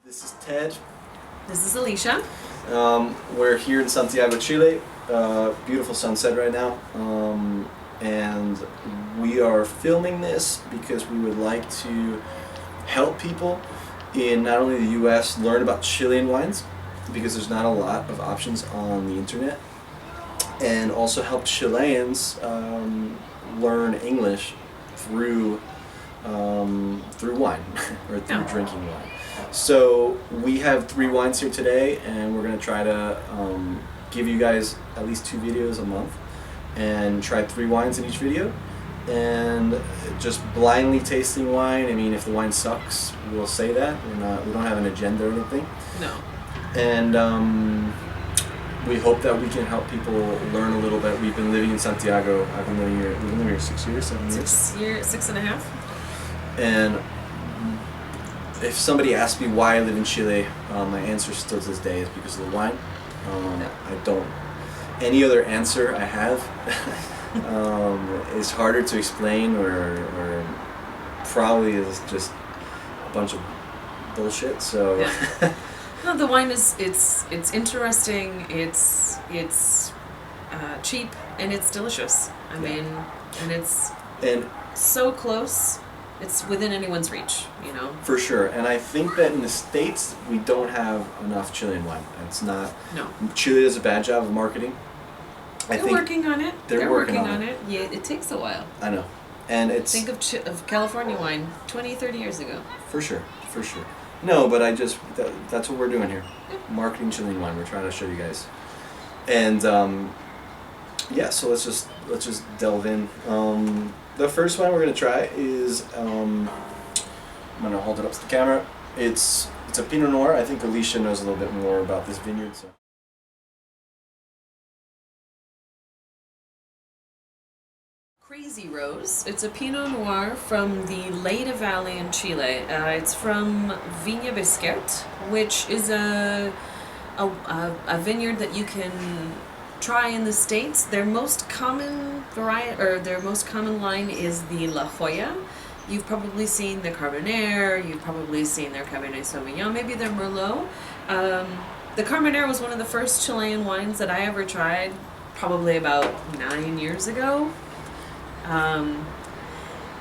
This is Ted. This is Alicia. We're here in Santiago, Chile. Beautiful sunset right now. And we are filming this because we would like to help people in not only the US learn about Chilean wines, because there's not a lot of options on the internet, and also help Chileans learn English through wine or through drinking wine. So we have 3 wines here today, and we're going to try to give you guys at least 2 videos a month and try 3 wines in each video, and just blindly tasting wine. I mean, if the wine sucks, we'll say that. We don't have an agenda or anything. No. And we hope that we can help people learn a little bit. We've been living in Santiago. We've been living here 6 years, 7 years. 6.5. And if somebody asks me why I live in Chile, my answer still to this day is because of the wine. I don't. Any other answer I have is harder to explain, or probably is just a bunch of bullshit. So. Yeah. No, the wine is it's interesting. It's cheap, and it's delicious. I mean, and so close. It's within anyone's reach, you know. For sure, and I think that in the States we don't have enough Chilean wine. It's not. No. Chile does a bad job of marketing. They're working on it. They're working on it. Yeah, it takes a while. I know, and it's. Think of California wine 20, 30 years ago. For sure. No, but that's what we're doing here. Yep. Marketing Chilean wine. We're trying to show you guys, and yeah. So let's just delve in. The first wine we're gonna try is I'm gonna hold it up to the camera. It's a Pinot Noir. I think Alicia knows a little bit more about this vineyard. So. Crazy Rose. It's a Pinot Noir from the Leyda Valley in Chile. It's from Viña Bisquet, which is a vineyard that you can try in the States. Their most common their most common line is the La Jolla. You've probably seen the Carmenere. You've probably seen their Cabernet Sauvignon. Maybe their Merlot. The Carmenere was one of the first Chilean wines that I ever tried, probably about 9 years ago.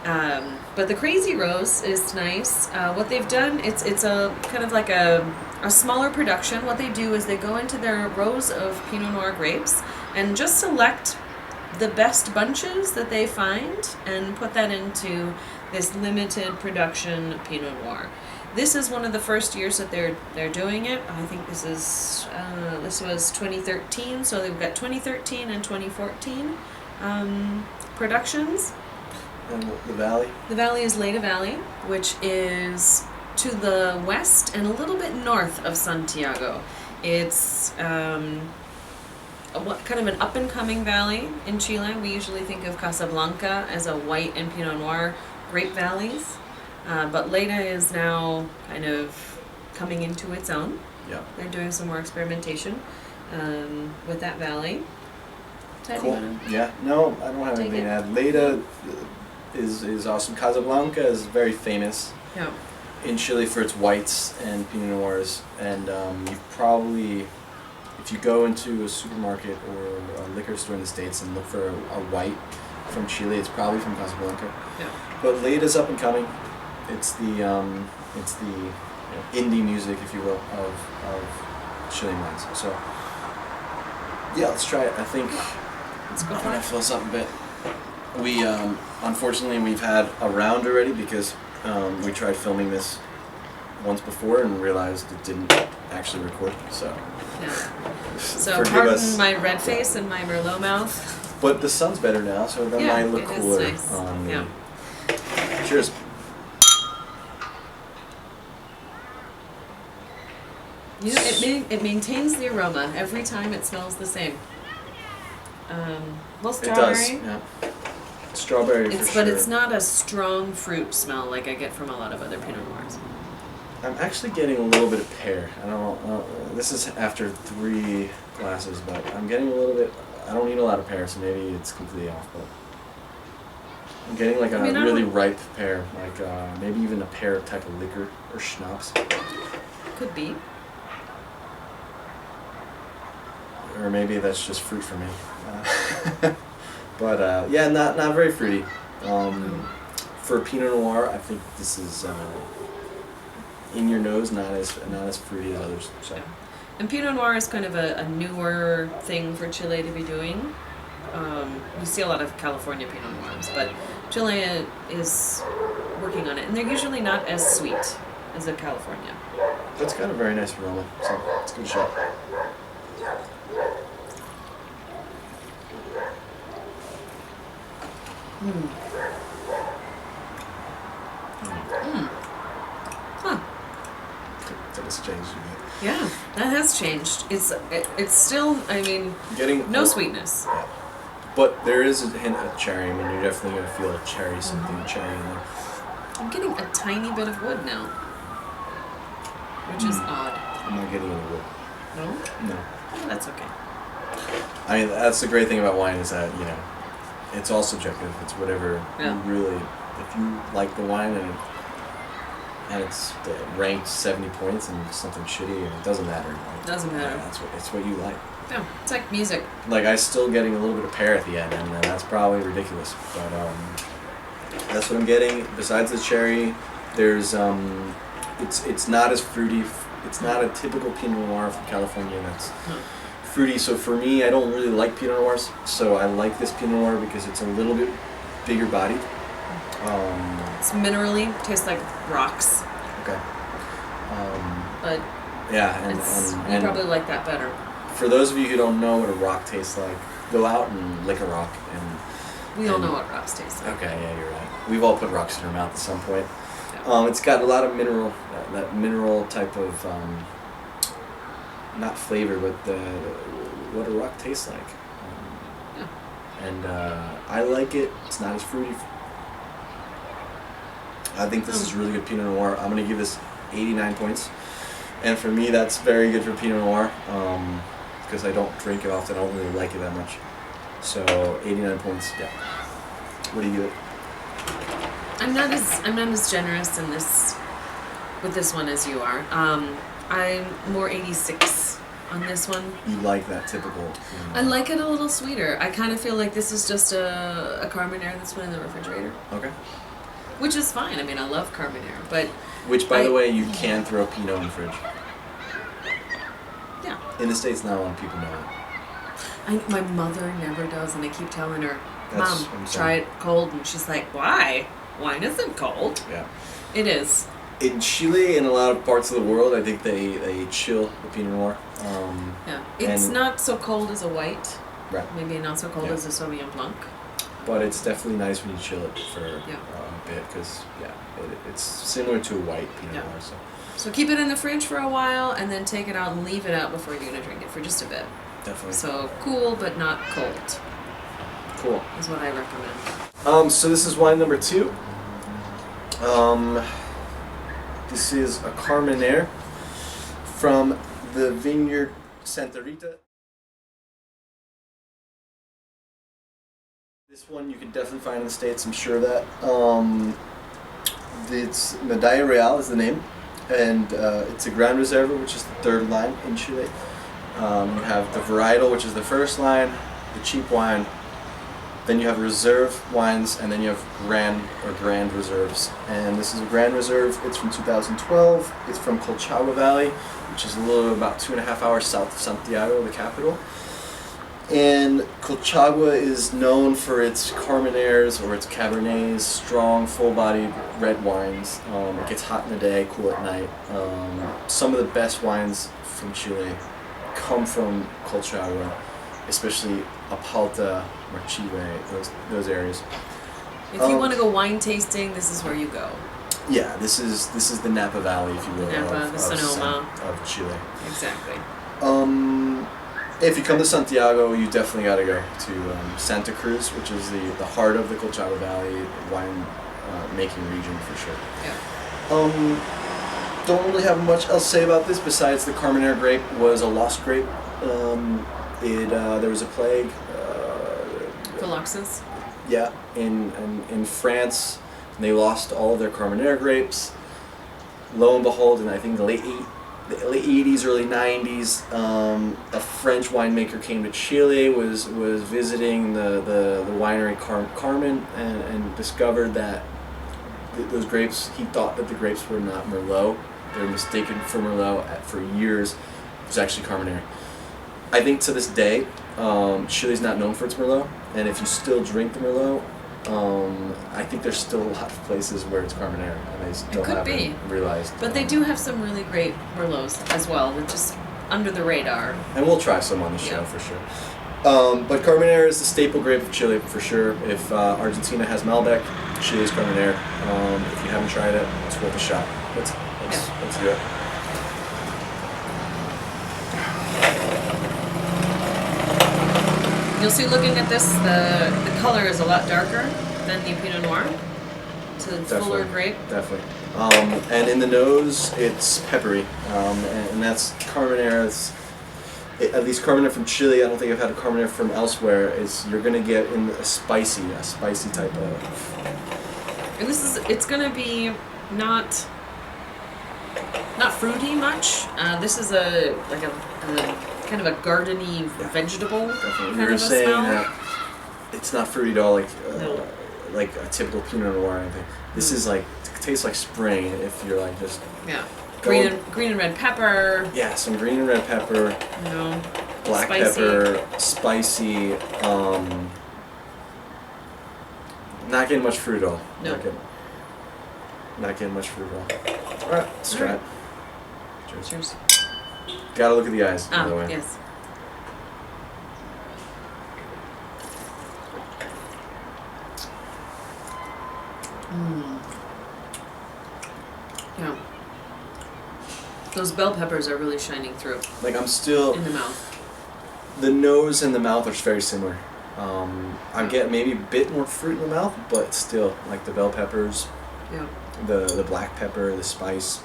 But the Crazy Rose is nice. What they've done, it's a kind of like a smaller production. What they do is they go into their rows of Pinot Noir grapes and just select the best bunches that they find and put that into this limited production Pinot Noir. This is one of the first years that they're doing it. I think this was 2013, so they've got 2013 and 2014 productions. And the valley? The valley is Leyda Valley, which is to the west and a little bit north of Santiago. It's kind of an up-and-coming valley in Chile. We usually think of Casablanca as a white and Pinot Noir grape valleys, but Leyda is now kind of coming into its own. Yeah. They're doing some more experimentation with that valley. Cool. Yeah. No, I don't have anything to add. Leyda is awesome. Casablanca is very famous in Chile for its whites and Pinot Noirs, and you probably, if you go into a supermarket or a liquor store in the States and look for a white from Chile, it's probably from Casablanca. Yeah. But Leyda's up and coming. It's the indie music, if you will, of Chilean wines. So yeah, let's try it. I think. I'm gonna fill us up a bit. We unfortunately we've had a round already because we tried filming this once before and realized it didn't actually record. So so pardon my red face and my Merlot mouth. But the sun's better now, so that might look cooler. Nice. On Cheers. You know, it maintains the aroma every time. It smells the same. Well, strawberry. It does, yeah. Strawberry for sure. But it's not a strong fruit smell like I get from a lot of other Pinot Noirs. I'm actually getting a little bit of pear. I don't know. This is after 3 glasses, but I'm getting a little bit. I don't eat a lot of pear, so maybe it's completely off. But I'm getting like a really ripe pear, like maybe even a pear type of liquor or schnapps. Could be. Or maybe that's just fruit for me. But yeah, not very fruity. For Pinot Noir, I think this is in your nose, not as fruity as others. So. Yeah. And Pinot Noir is kind of a newer thing for Chile to be doing. You see a lot of California Pinot Noirs, but Chile is working on it, and they're usually not as sweet as a California. That's got a very nice aroma, so it's a good shot. Huh. That has changed a bit. Yeah, that has changed. It's still, I mean, Getting no sweetness. Yeah. But there is a hint of cherry. I mean, you're definitely gonna feel a cherry, something cherry in there. I'm getting a tiny bit of wood now, which is odd. I'm not getting any wood. No? No. Oh, that's okay. I mean, that's the great thing about wine is that, it's all subjective. It's whatever Yeah. you really, if you like the wine and it's ranked 70 points and something shitty, and it doesn't matter. Like, Doesn't matter. Yeah, it's what you like. Yeah, it's like music. Like, I still getting a little bit of pear at the end, and that's probably ridiculous. But that's what I'm getting. Besides the cherry, there's it's not as fruity. It's not a typical Pinot Noir from California that's fruity. So for me, I don't really like Pinot Noirs. So I like this Pinot Noir because it's a little bit bigger bodied. It's minerally, tastes like rocks, Okay. but Yeah, you and probably like that better. for those of you who don't know what a rock tastes like, go out and lick a rock and. We all know what rocks taste like. Okay, yeah, you're right. We've all put rocks in our mouth at some point. Yeah. It's got a lot of mineral, that mineral type of, not flavor, but what a rock tastes like. Yeah. And I like it. It's not as fruity. I think this is really good Pinot Noir. I'm going to give this 89 points. And for me, that's very good for Pinot Noir because I don't drink it often. I don't really like it that much. So 89 points, yeah. What do you give it? I'm not as generous in this with this one as you are. I'm more 86 on this one. You like that typical? I like it a little sweeter. I kind of feel like this is just a Carmenere that's been in the refrigerator. Okay. Which is fine. I mean, I love Carmenere, but Which, by the way, you can throw Pinot in the fridge. yeah. In the States, not a lot of people know it. My mother never does, and I keep telling her, That's- Mom, I'm try sorry. it cold, and she's like, why? Wine isn't cold. Yeah. It is. In Chile and a lot of parts of the world, I think they chill the Pinot Noir. Yeah. It's And- not so cold as a white. Right. Maybe not so cold Yeah. as a Sauvignon Blanc. But it's definitely nice when you chill it for Yeah. a bit because, it's similar to a white Pinot Yeah. Noir. So So keep it in the fridge for a while, and then take it out and leave it out before you're gonna drink it for just a bit. definitely. So cool, but not cold, Cool. is what I recommend. So this is wine number 2. This is a Carmenere from the vineyard Santa Rita. This one you can definitely find in the States, I'm sure of that. It's Medalla Real is the name, and it's a Grand Reserva, which is the third line in Chile. You have the varietal, which is the first line, the cheap wine, then you have reserve wines, and then you have grand reserves. And this is a Grand Reserve. It's from 2012. It's from Colchagua Valley, which is a little about 2.5 hours south of Santiago, the capital. And Colchagua is known for its Carmeneres or its Cabernets, strong, full-bodied red wines. It gets hot in the day, cool at night. Some of the best wines from Chile come from Colchagua, especially Apalta, Marchile, those areas. If you want to go wine tasting, this is where you go. Yeah, this is the Napa Valley, if you will, Napa, the Sonoma. of Chile. Exactly. If you come to Santiago, you definitely got to go to Santa Cruz, which is the heart of the Colchagua Valley wine making region for sure. Yeah. Don't really have much else to say about this besides the Carmenere grape was a lost grape. There was a plague. Phylloxera. Yeah, in France, and they lost all of their Carmenere grapes. Lo and behold, in I think the late the late 80s, early 90s, a French winemaker came to Chile, was visiting the winery Carmen, and discovered that those grapes, he thought that the grapes were not Merlot. They were mistaken for Merlot for years. It was actually Carmenere. I think to this day, Chile's not known for its Merlot, and if you still drink the Merlot, I think there's still a lot of places where it's Carmenere, and they still haven't realized. But they do have some really great Merlots as well, that just under the radar. And we'll try some on the show for sure. But Carmenere is the staple grape of Chile for sure. If Argentina has Malbec, Chile's Carmenere. If you haven't tried it, it's worth a shot. Let's do it. You'll see, looking at this, the color is a lot darker than the Pinot Noir. It's a fuller grape. Definitely. And in the nose, it's peppery, and that's Carmenere. At least Carmenere from Chile. I don't think I've had a Carmenere from elsewhere. You're gonna get in a spicy type of. And it's gonna be not fruity much. This is a kind of a gardeny vegetable Definitely. kind of a saying smell. that it's not fruity at all, No. like a typical Pinot Noir or anything. This is like, it tastes like spring if you're like just. Yeah. Green and red pepper. Yeah, some green and red pepper. You know. Black Spicy. pepper, spicy. Not getting much fruit at all. No. Not getting much fruit at all. All right, let's try it. Cheers. Cheers. Gotta look at the eyes, by the way. Yes. Yeah. Those bell peppers are really shining through Like I'm still. in the mouth. The nose and the mouth are very similar. I get maybe a bit more fruit in the mouth, but still, like the bell peppers, Yeah. the black pepper, the spice.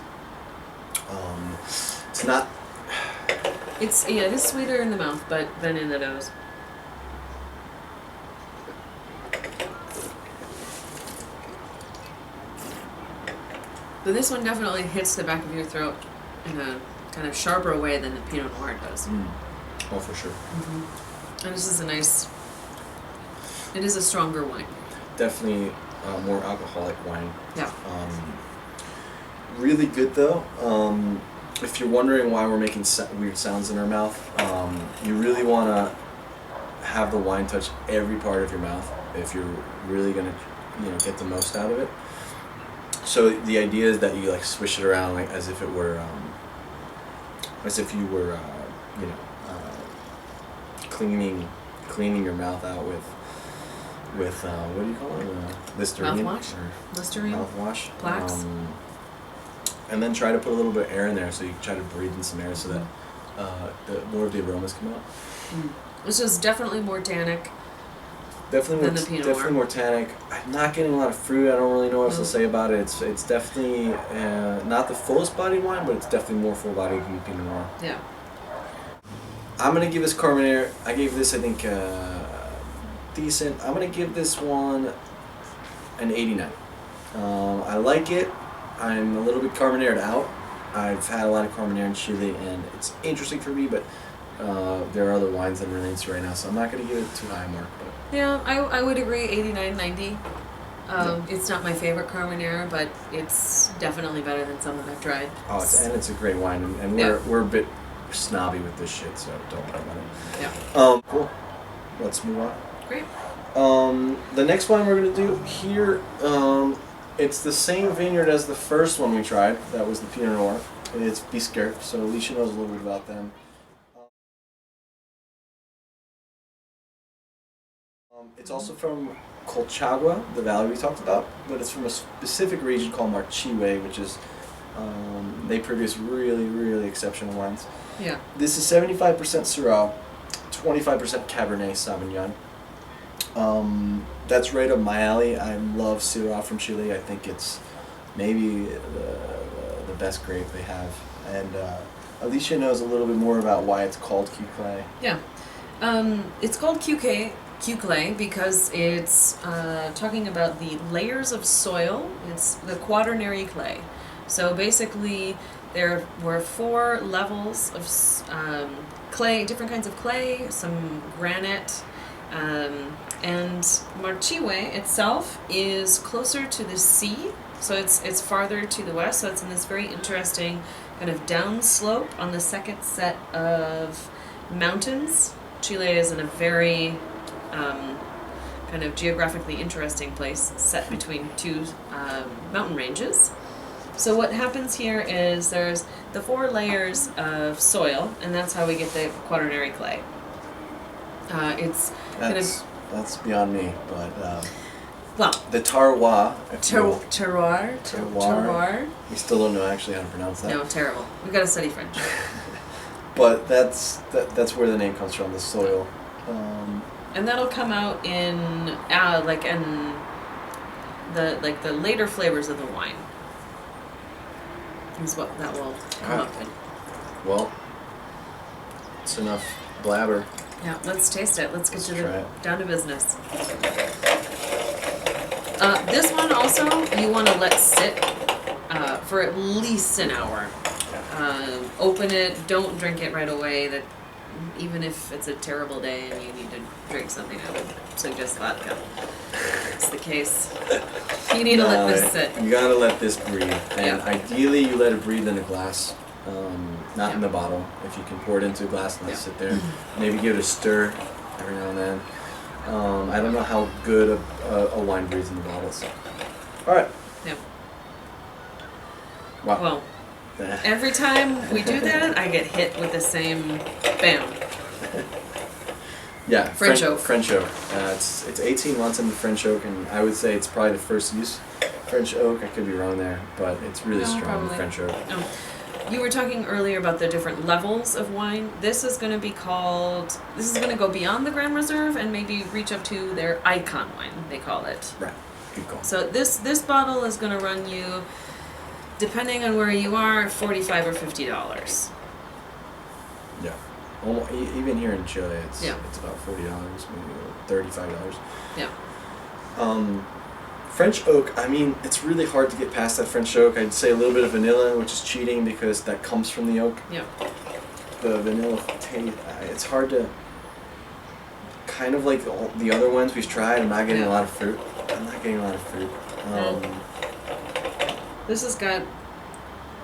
It's not. It is sweeter in the mouth, but than in the nose. But this one definitely hits the back of your throat in a kind of sharper way than the Pinot Noir does. Oh, for sure. And this is it is a stronger wine. Definitely more alcoholic wine. Yeah. Really good though. If you're wondering why we're making weird sounds in our mouth, you really want to have the wine touch every part of your mouth if you're really gonna, get the most out of it. So the idea is that you like swish it around like as if you were, cleaning your mouth out with what do you call it? Listerine. Mouthwash. Listerine. Mouthwash. Plaques. And then try to put a little bit of air in there, so you try to breathe in some air so that more of the aromas come out. This is definitely more tannic. Definitely more tannic. I'm not getting a lot of fruit. I don't really know what else to say about it. It's definitely not the fullest bodied wine, but it's definitely more full bodied than Pinot Noir. Yeah. I'm gonna give this Carmenere. I gave this, I think, decent. I'm gonna give this one an 89. I like it. I'm a little bit Carmenered out. I've had a lot of Carmenere in Chile, and it's interesting for me, but there are other wines that I'm really into right now, so I'm not going to give it too high a mark. But Yeah, I would agree, 89, 90. It's not my favorite Carmenere, but it's definitely better than some that I've tried. It's a great wine, and we're a bit snobby with this shit, so don't worry about it. Yeah. Cool. Let's move on. Great. The next wine we're going to do here, it's the same vineyard as the first one we tried. That was the Pinot Noir. It's Bisquer, so Alicia knows a little bit about them. It's also from Colchagua, the valley we talked about, but it's from a specific region called Marchiwe, which is, they produce really, really exceptional wines. Yeah. This is 75% Syrah, 25% Cabernet Sauvignon. That's right up my alley. I love Syrah from Chile. I think it's maybe the best grape they have. And Alicia knows a little bit more about why it's called Q-Clay. Yeah. It's called Q-Clay because it's talking about the layers of soil. It's the quaternary clay. So basically, There were 4 levels of clay, different kinds of clay, some granite, and Marchiwe itself is closer to the sea, so it's farther to the west. So it's in this very interesting kind of downslope on the second set of mountains. Chile is in a very kind of geographically interesting place, set between 2 mountain ranges. So what happens here is there's the 4 layers of soil, and that's how we get the quaternary clay. It's that's beyond me, but well, the terroir. terroir. We still don't know actually how to pronounce that. No, terrible. We got to study French. But that's where the name comes from, the soil. And that'll come out in the later flavors of the wine. Is what that will come up in. Well, it's enough blabber. Yeah, let's taste it. Let's get down to business. This one also you want to let sit for at least an hour. Open it. Don't drink it right away. That even if it's a terrible day and you need to drink something, I would suggest vodka. It's the case. You need to let this sit. You gotta let this breathe, and ideally you let it breathe in a glass, not in the bottle. If you can pour it into a glass and let it sit there, maybe give it a stir every now and then. I don't know how good a wine breathes in the bottle. So. All right. Yeah. Wow. Well, every time we do that, I get hit with the same bam. Yeah, French oak. French oak. It's 18 months into French oak, and I would say it's probably the first use French oak. I could be wrong there, but it's really strong probably. French oak. Oh. You were talking earlier about the different levels of wine. This is going to go beyond the Grand Reserve and maybe reach up to their icon wine, they call it. Right. Good call. So this bottle is going to run you, depending on where you are, $45 or $50. Yeah. Even here in Chile, it's about $40, maybe $35. Yeah. French oak, I mean, it's really hard to get past that French oak. I'd say a little bit of vanilla, which is cheating because that comes from the oak. Yeah. The vanilla taste, it's hard to, kind of like the other ones we've tried, I'm not getting a lot of fruit. This has got,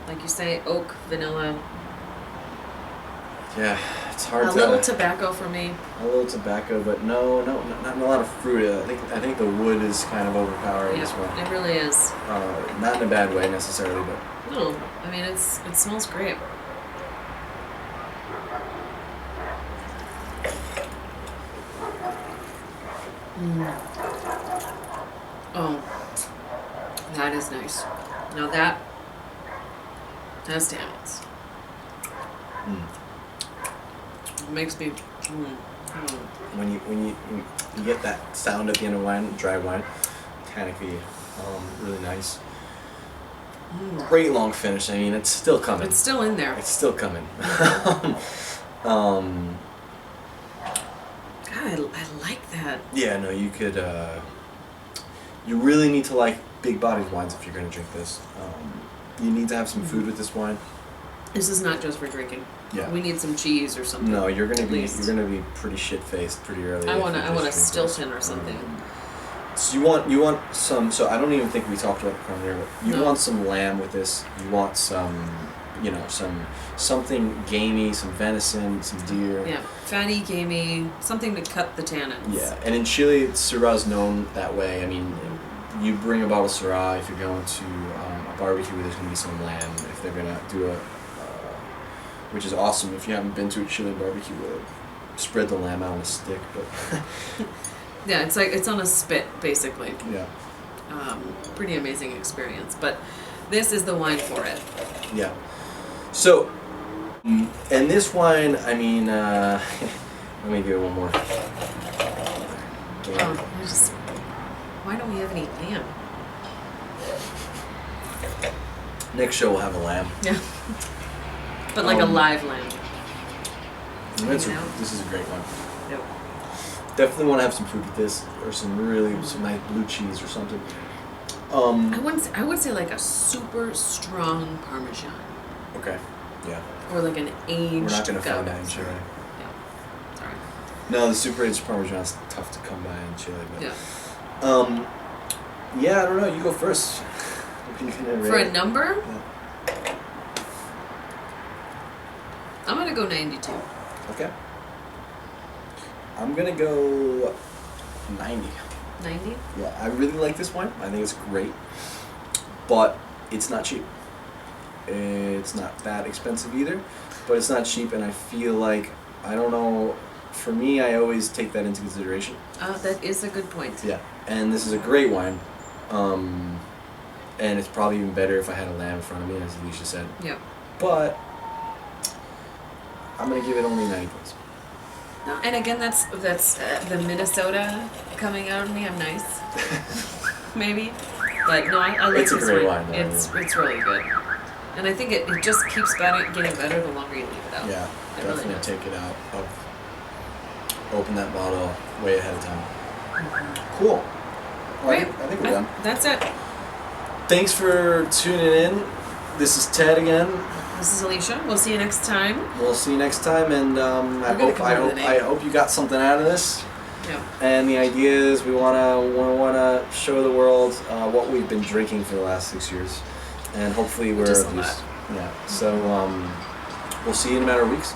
like you say, oak, vanilla. Yeah, it's hard A little tobacco for me. A little tobacco, but no, not a lot of fruit. I think the wood is kind of overpowering this one. It really is. Not in a bad way necessarily, but no, I mean it smells great. Oh, that is nice. Now that's tannins. It makes me. When you get that sound at the end of wine, dry wine, tannically, really nice. Great long finish. I mean, it's still coming. It's still in there. It's still coming. God, I like that. Yeah, no, you could. You really need to like big-bodied wines if you're going to drink this. You need to have some food with this wine. This is not just for drinking. Yeah. We need some cheese or something. No, you're gonna be pretty shit-faced pretty early. I want a Stilton or something. So you want some. So I don't even think we talked about the corn but you want some lamb with this. You want some, something gamey, some venison, some deer. Yeah, fatty, gamey, something to cut the tannins. Yeah, and in Chile, Syrah is known that way. I mean, you bring a bottle of Syrah if you're going to a barbecue where there's gonna be some lamb. If they're gonna do which is awesome if you haven't been to a Chile barbecue where spread the lamb out on a stick, but yeah, it's like it's on a spit basically. Yeah. Pretty amazing experience, but this is the wine for it. Yeah. So, and this wine, I mean, let me give it one more. Why don't we have any lamb? Next show we'll have a lamb. Yeah. But like a live lamb. This is a great one. Yep. Definitely want to have some food with this, or some nice blue cheese or something. I would say like a super strong Parmesan. Okay. Yeah. Or like an aged We're not gonna find Gouda. that in Chile. Yeah. Sorry. No, the super aged Parmesan's tough to come by in Chile. But, Yeah. yeah, I don't know. You go first. What are you gonna For rate? a number, Yeah. I'm gonna go 92. Okay. I'm gonna go 90. 90? Yeah, I really like this wine. I think it's great, but it's not cheap. It's not that expensive either, but it's not cheap, and I feel like, I don't know, for me, I always take that into consideration. That is a good point. Yeah, and this is a great wine, and it's probably even better if I had a lamb in front of me, as Alicia said. Yeah. But I'm gonna give it only 90 points. No, and again, that's the Minnesota coming out of me. I'm nice, maybe, but no, I like It's a this great wine. wine, though. It's really good, and I think it just keeps getting better the longer you leave it out. Yeah, It really definitely does. take it out. Open that bottle way ahead of time. Cool. Well, Great. I think we're done. That's it. Thanks for tuning in. This is Ted again. This is Alicia. We'll see you next time. We'll see you next time, and I hope you got something out of this. Yeah. And the idea is we wanna show the world what we've been drinking for the last 6 years, and hopefully we're Just of a use. lot. Yeah. So we'll see you in a matter of weeks.